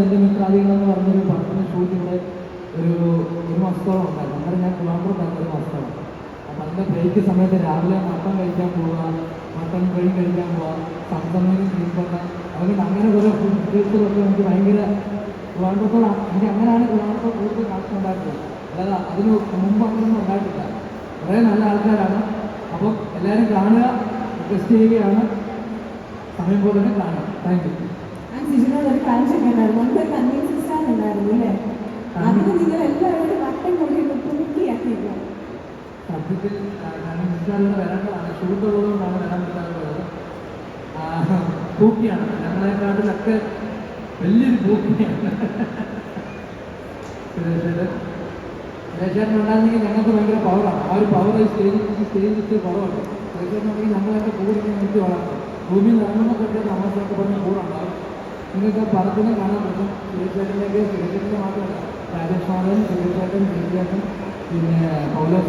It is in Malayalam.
എൻ്റെ മിത്രാദികൾ എന്ന് പറഞ്ഞൊരു പടത്തിന് ഷൂട്ട് ഇവിടെ ഒരു മാസത്തോളം ഉണ്ടായിരുന്നു. അങ്ങനെ ഞാൻ ട്രിവാൻഡ്രത്തായിരുന്നു ഒരു മാസത്തോളം. അപ്പം അതിൻ്റെ ബ്രേക്ക് സമയത്ത് രാവിലെ മട്ടൻ കഴിക്കാൻ പോവുക, മട്ടൻ കഴി കഴിക്കാൻ പോവുക, സംസമയം ചീപ്പട്ട, അതുകൊണ്ട് അങ്ങനെ കുറേ ഫുഡ്സൊക്കെ എനിക്ക് ഭയങ്കര ട്രിവാൻഡ്രത്തോളം എനിക്ക് അങ്ങനെയാണ് ട്രിവാൻഡ്രത്തോട് കൂടുതൽ കണക്ഷൻ ഉണ്ടായിട്ടുള്ളത്. അതായത് അതിന് മുമ്പ് അങ്ങനെയൊന്നും ഉണ്ടായിട്ടില്ല. കുറേ നല്ല ആൾക്കാരാണ്. അപ്പം എല്ലാവരും കാണുക, റിക്വസ്റ്റ് ചെയ്യുകയാണ്, സമയം പോലെ തന്നെ കാണുക. Thank you. ഒരു കാഴ്ചയൊക്കെ ഉണ്ടായിരുന്നു, നമുക്കൊരു കൺവീൻസ് സ്റ്റാർ ഉണ്ടായിരുന്നു അല്ലേ? അതിന് നിങ്ങൾ എല്ലാവരും വട്ടം കൊണ്ടിട്ട് പൂർത്തിയാക്കിയില്ല. സത്യത്തിൽ കൺവീൻസ് സ്റ്റാറിൽ വരേണ്ടതാണ്, ഷൂട്ടുള്ളതുകൊണ്ടാണ് വരാൻ പറ്റാതെ പോയത്. പൂക്കിയാണ്, ഞങ്ങളെക്കാട്ടിലൊക്കെ വലിയൊരു പൂക്കിയാണ്. സുരേഷേട്ടൻ ഉണ്ടായിരുന്നെങ്കിൽ ഞങ്ങൾക്ക് ഭയങ്കര പവറാണ്. ആ ഒരു പവർ സ്റ്റേജിൽ കുറവുണ്ട്. സുരേഷേട്ടനുണ്ടെങ്കിൽ ഞങ്ങളൊക്കെ കൂടി നിർത്തി വളർത്തും. ഭൂമിയിൽ ഇറങ്ങുന്നതൊക്കെ താമസമൊക്കെ പറഞ്ഞ് കൂടെ ഉണ്ടാവും. നിങ്ങൾക്ക് പലത്തിനും കാണാൻ പറ്റും. സുരേഷേട്ടൻ്റെ മാത്രമല്ല, രാജേഷ് മാധവൻ, സുരേഷേട്ടൻ, പിന്നെ പൗലോസ്